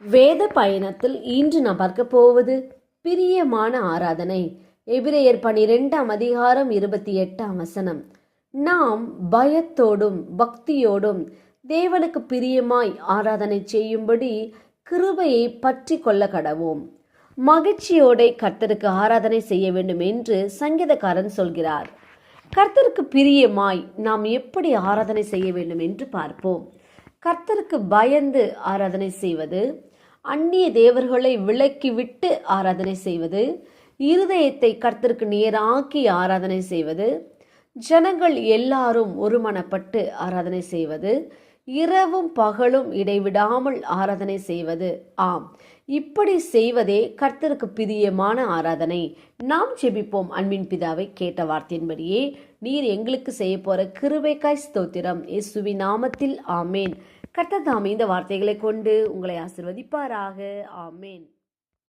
வேத பயணத்தில் இன்று நாம் பார்க்க போவது பிரியமான ஆராதனை. எபிரேயர் 12:28 நாம் பயத்தோடும் பக்தியோடும் தேவனுக்கு பிரியமாய் ஆராதனை செய்யும்படி கிருபையை பற்றி கொள்ள கடவோம். மகிழ்ச்சியோட கர்த்தருக்கு ஆராதனை செய்ய வேண்டும் என்று சங்கீதக்காரன் சொல்கிறார். கர்த்தருக்கு பிரியமாய் நாம் எப்படி ஆராதனை செய்ய வேண்டும் என்று பார்ப்போம். கர்த்தருக்கு பயந்து ஆராதனை செய்வது, அந்நிய தேவர்களை விலக்கி விட்டு ஆராதனை செய்வது, இருதயத்தை கர்த்தருக்கு நேராக்கி ஆராதனை செய்வது, ஜனங்கள் எல்லாரும் ஒருமனப்பட்டு ஆராதனை செய்வது, இரவும் பகலும் இடைவிடாமல் ஆராதனை செய்வது. ஆம், இப்படி செய்வதே கர்த்தருக்கு பிரியமான ஆராதனை. நாம் ஜெபிப்போம். அன்பின் பிதாவை, கேட்ட வார்த்தையின்படியே நீர் எங்களுக்கு செய்ய போற கிருபைக்காய் ஸ்தோத்திரம். இயேசுவின் நாமத்தில் ஆமேன். கர்த்தர் தாமே இந்த வார்த்தைகளை கொண்டு உங்களை ஆசீர்வதிப்பாராக. ஆமேன்.